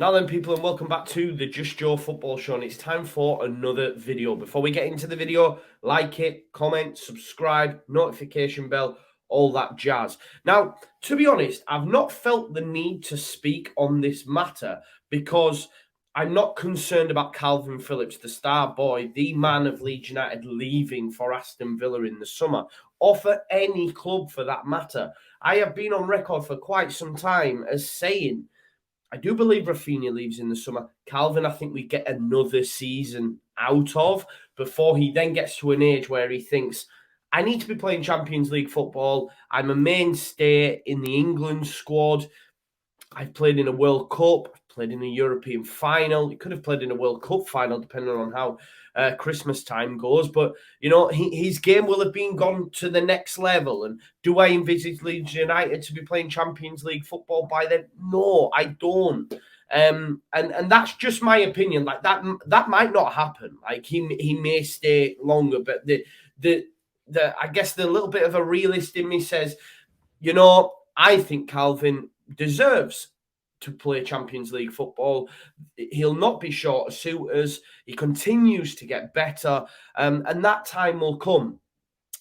Now then, people, and welcome back to the Just Joe Football Show, and it's time for another video. Before we get into the video, like it, comment, subscribe, notification bell, all that jazz. Now, to be honest, I've not felt the need to speak on this matter because I'm not concerned about Kalvin Phillips, the star boy, the man of Leeds United, leaving for Aston Villa in the summer, or for any club for that matter. I have been on record for quite some time as saying I do believe Rafinha leaves in the summer. Kalvin, I think we get another season out of before he then gets to an age where he thinks, I need to be playing Champions League football. I'm a mainstay in the England squad. I've played in a World Cup, played in a European final. He could have played in a World Cup final, depending on how Christmas time goes. But, you know, his game will have been gone to the next level. And do I envisage Leeds United to be playing Champions League football by then? No, I don't. And that's just my opinion. Like that might not happen. Like he may stay longer, but the I guess the little bit of a realist in me says, you know, I think Kalvin deserves to play Champions League football. He'll not be short of suitors. He continues to get better, and that time will come.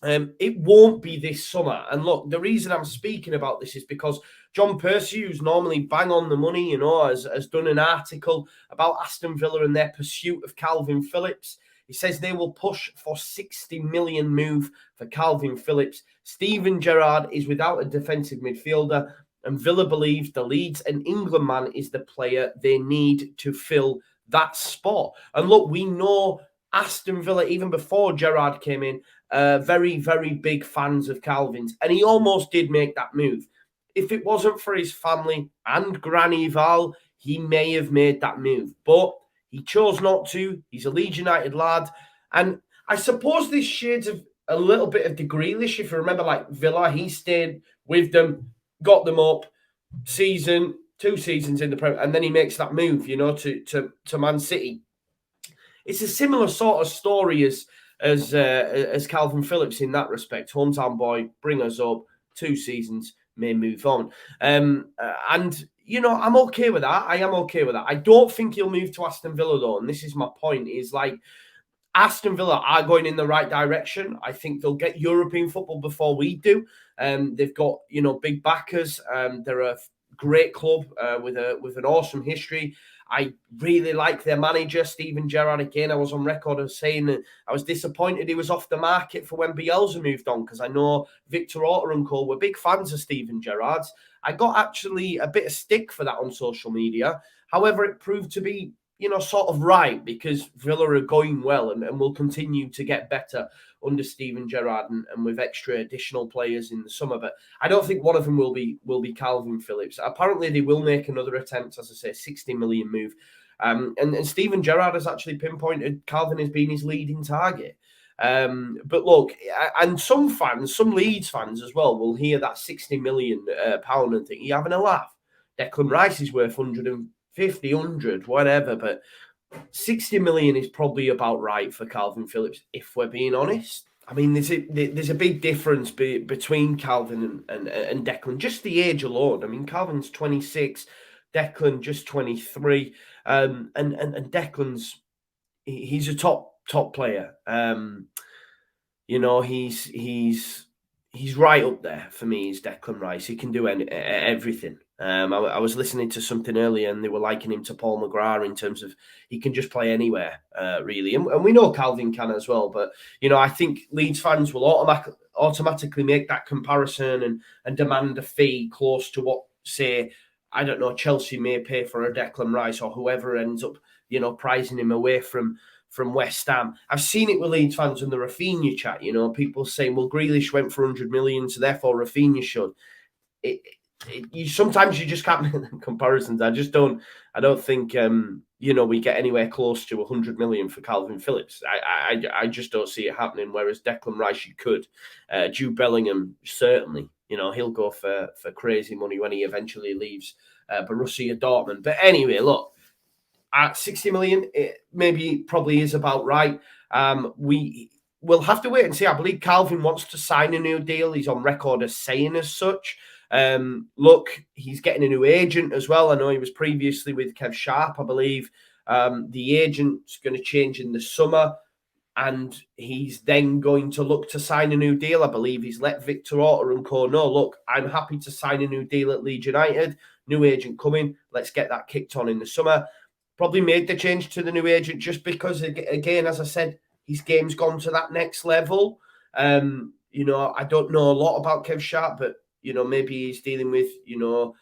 It won't be this summer. And look, the reason I'm speaking about this is because John Percy, who's normally bang on the money, you know, has done an article about Aston Villa and their pursuit of Kalvin Phillips. He says they will push for 60 million move for Kalvin Phillips. Steven Gerrard is without a defensive midfielder, and Villa believes the Leeds and England man is the player they need to fill that spot. And look, we know Aston Villa, even before Gerrard came in, very, very big fans of Kalvin's, and he almost did make that move. If it wasn't for his family and Granny Val, he may have made that move, but he chose not to. He's a Leeds United lad. And I suppose this shades of a little bit of the Grealish. If you remember, like Villa, he stayed with them, got them up, two seasons in the Premier, and then he makes that move, you know, to Man City. It's a similar sort of story as Kalvin Phillips in that respect. Hometown boy, bring us up, 2 seasons, may move on. And you know, I'm okay with that. I am okay with that. I don't think he'll move to Aston Villa, though. And this is my point, is like Aston Villa are going in the right direction. I think they'll get European football before we do. They've got, you know, big backers. They're a great club with an awesome history. I really like their manager, Steven Gerrard. Again, I was on record as saying that I was disappointed he was off the market for when Bielsa moved on, because I know Victor Orta and co were big fans of Steven Gerrard's. I got actually a bit of stick for that on social media. However, it proved to be, you know, sort of right, because Villa are going well and will continue to get better under Steven Gerrard and with extra additional players in the summer. But I don't think one of them will be Kalvin Phillips. Apparently, they will make another attempt, as I say, 60 million move. And Steven Gerrard has actually pinpointed Kalvin as being his leading target. But look, and some Leeds fans as well, will hear that 60 million pound and think, you're having a laugh. Declan Rice is worth 150, 100, whatever, but 60 million is probably about right for Kalvin Phillips, if we're being honest. I mean, there's a big difference between Kalvin and Declan, just the age alone. I mean, Kalvin's 26, Declan just 23, and Declan's he's a top player. You know, he's right up there for me. Is Declan Rice? He can do everything. I was listening to something earlier, and they were likening him to Paul McGrath in terms of he can just play anywhere, really. And we know Kalvin can as well. But you know, I think Leeds fans will automatically make that comparison and demand a fee close to what, say, I don't know, Chelsea may pay for a Declan Rice, or whoever ends up, you know, prizing him away from West Ham. I've seen it with Leeds fans in the Rafinha chat, you know, people saying, well, Grealish went for 100 million, so therefore Rafinha should. Sometimes you just can't make them comparisons. I don't think, you know, we get anywhere close to 100 million for Kalvin Phillips. I just don't see it happening, whereas Declan Rice, you could. Jude Bellingham, certainly. You know, he'll go for crazy money when he eventually leaves Borussia Dortmund. But anyway, look, at 60 million, it probably is about right. We'll have to wait and see. I believe Kalvin wants to sign a new deal. He's on record as saying as such. Look, he's getting a new agent as well. I know he was previously with Kev Sharp, I believe. The agent's going to change in the summer, and he's then going to look to sign a new deal. I believe he's let Victor Orta and co know, look, I'm happy to sign a new deal at Leeds United. New agent coming. Let's get that kicked on in the summer. Probably made the change to the new agent just because, again, as I said, his game's gone to that next level. You know, I don't know a lot about Kev Sharp, but, you know, maybe he's dealing with, you know,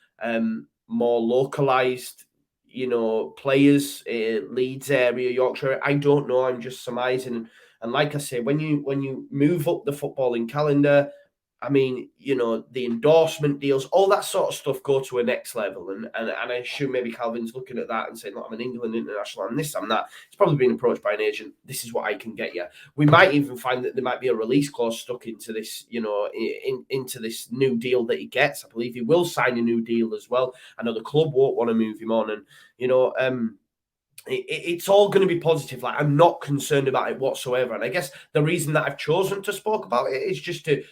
more localized, you know, players, Leeds area, Yorkshire. I don't know. I'm just surmising. And like I say, when you move up the footballing calendar, I mean, you know, the endorsement deals, all that sort of stuff go to a next level. And I assume maybe Kalvin's looking at that and saying, look, I'm an England international, I'm this, I'm that. He's probably been approached by an agent. This is what I can get you. We might even find that there might be a release clause stuck into this, you know, into this new deal that he gets. I believe he will sign a new deal as well. I know the club won't want to move him on. And, you know, it's all going to be positive. Like, I'm not concerned about it whatsoever. And I guess the reason that I've chosen to speak about it is just to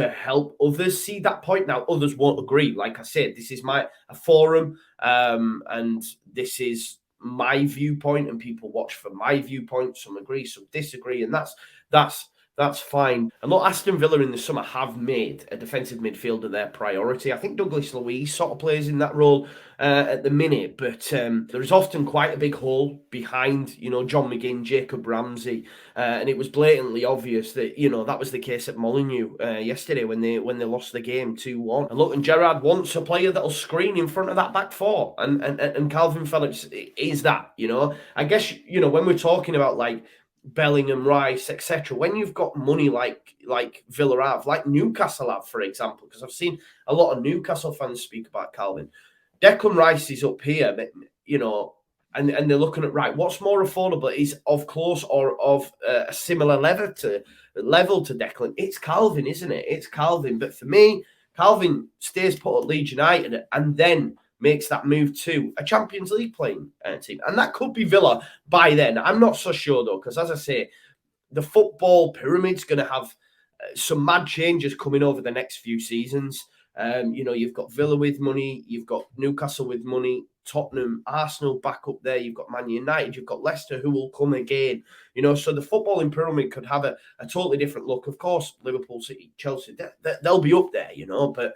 help others see that point. Now, others won't agree. Like I said, this is a forum, and this is my viewpoint, and people watch for my viewpoint. Some agree, some disagree, and that's fine. And look, Aston Villa in the summer have made a defensive midfielder their priority. I think Douglas Luiz sort of plays in that role at the minute, but there is often quite a big hole behind, you know, John McGinn, Jacob Ramsey, and it was blatantly obvious that, you know, that was the case at Molineux yesterday when they lost the game 2-1. And look, and Gerrard wants a player that'll screen in front of that back four, and Kalvin Phillips is that, you know. I guess, you know, when we're talking about like Bellingham, Rice, etc. When you've got money like Villa have, like Newcastle have, for example, because I've seen a lot of Newcastle fans speak about Kalvin. Declan Rice is up here, but, you know, and they're looking at, right, what's more affordable is of close or of a similar level to Declan. It's Kalvin, isn't it? It's Kalvin. But for me, Kalvin stays put at Leeds United and then makes that move to a Champions League playing team. And that could be Villa by then. I'm not so sure, though, because as I say, the football pyramid's going to have some mad changes coming over the next few seasons. You know, you've got Villa with money, you've got Newcastle with money, Tottenham, Arsenal back up there, you've got Man United, you've got Leicester who will come again. You know, so the footballing pyramid could have a totally different look. Of course, Liverpool, City, Chelsea, they'll be up there, you know, but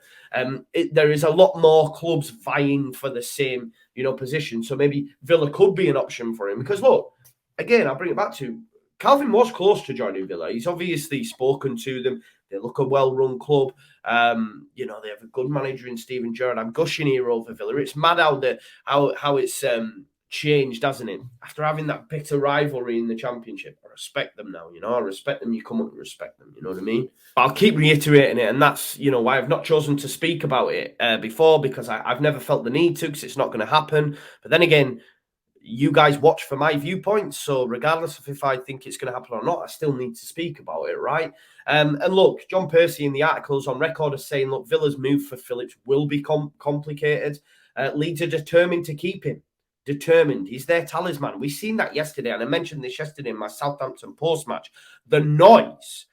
there is a lot more clubs vying for the same, you know, position. So maybe Villa could be an option for him because, look, again, I'll bring it back to Kalvin was close to joining Villa. He's obviously spoken to them. They look a well-run club. You know, they have a good manager in Steven Gerrard. I'm gushing here over Villa. It's mad how it's changed, hasn't it? After having that bitter rivalry in the Championship, I respect them now. You know, I respect them. You come up and respect them. You know what I mean? But I'll keep reiterating it, and that's, you know, why I've not chosen to speak about it before, because I've never felt the need to, because it's not going to happen. But then again, you guys watch for my viewpoints, so regardless of if I think it's going to happen or not, I still need to speak about it, right? And look, John Percy in the article's on record as saying, look, Villa's move for Phillips will be complicated. Leeds are determined to keep him. Determined. He's their talisman. We've seen that yesterday, and I mentioned this yesterday in my Southampton post-match. The noise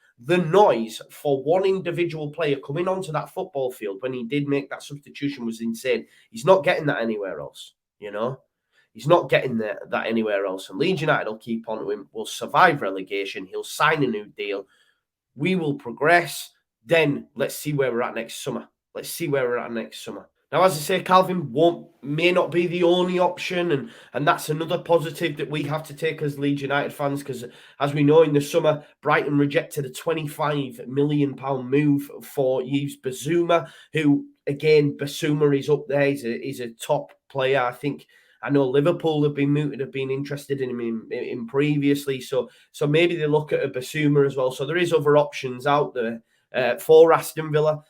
for one individual player coming onto that football field when he did make that substitution was insane. He's not getting that anywhere else, you know? He's not getting that anywhere else. And Leeds United will keep on to him. We'll survive relegation. He'll sign a new deal. We will progress. Then let's see where we're at next summer. Now, as I say, Kalvin may not be the only option, and that's another positive that we have to take as Leeds United fans, because as we know, in the summer, Brighton rejected a £25 million move for Yves Bissouma, who, again, Bissouma is up there. He's a top player. I know Liverpool have been interested in him in previously, so maybe they look at a Bissouma as well. So there is other options out there for Aston Villa,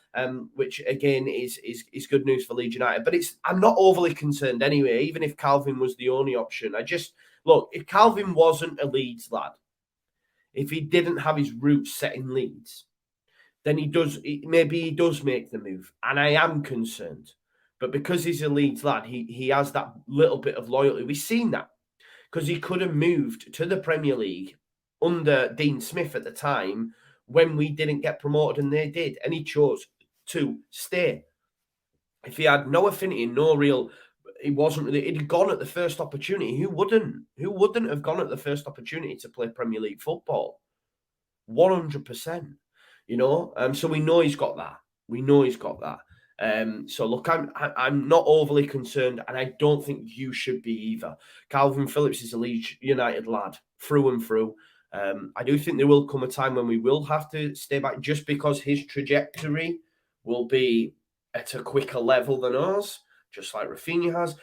which again is good news for Leeds United. But I'm not overly concerned anyway. Even if Kalvin was the only option, look, if Kalvin wasn't a Leeds lad, if he didn't have his roots set in Leeds, then maybe he does make the move, and I am concerned. But because he's a Leeds lad, he has that little bit of loyalty. We've seen that because he could have moved to the Premier League under Dean Smith at the time when we didn't get promoted and they did. And he chose to stay. If he had no affinity, no real, he wasn't really, he'd gone at the first opportunity. Who wouldn't? Who wouldn't have gone at the first opportunity to play Premier League football? 100%. You know, so we know he's got that. We know he's got that. So look, I'm not overly concerned, and I don't think you should be either. Kalvin Phillips is a Leeds United lad through and through. I do think there will come a time when we will have to stay back, just because his trajectory will be at a quicker level than ours, just like Rafinha has.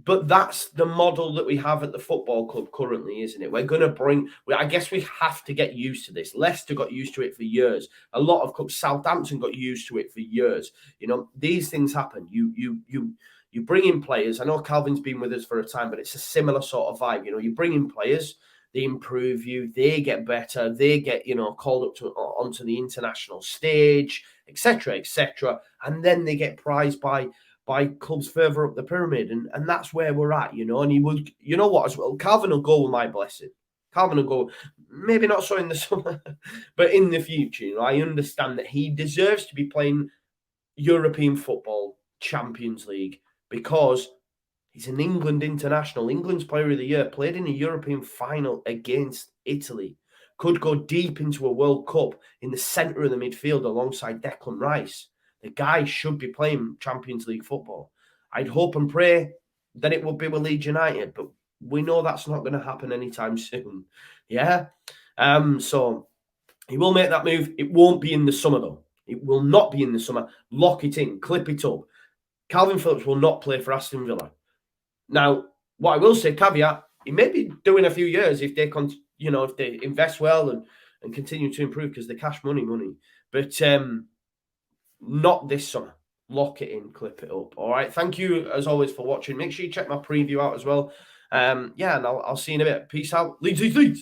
But that's the model that we have at the football club currently, isn't it? We're going to bring, I guess we have to get used to this. Leicester got used to it for years. A lot of clubs, Southampton got used to it for years. You know, these things happen. You bring in players. I know Kalvin's been with us for a time, but it's a similar sort of vibe. You know, you bring in players, they improve you, they get better, they get, you know, called up to onto the international stage, etc., and then they get prized by clubs further up the pyramid, and that's where we're at, you know. And he will, you know what, as well, Kalvin will go with my blessing. Kalvin will go, maybe not so in the summer, but in the future. You know, I understand that he deserves to be playing European football, Champions League, because he's an England international, England's Player of the Year, played in a European final against Italy, could go deep into a World Cup in the centre of the midfield alongside Declan Rice. The guy should be playing Champions League football. I'd hope and pray that it would be with Leeds United, but we know that's not going to happen anytime soon. Yeah. So he will make that move. It won't be in the summer, though. It will not be in the summer. Lock it in. Clip it up. Kalvin Phillips will not play for Aston Villa. Now, what I will say, caveat, he may be doing a few years if they, if they invest well and continue to improve, because the cash money. But not this summer. Lock it in, clip it up. All right. Thank you, as always, for watching. Make sure you check my preview out as well. And I'll see you in a bit. Peace out. Leeds, Leeds, Leeds.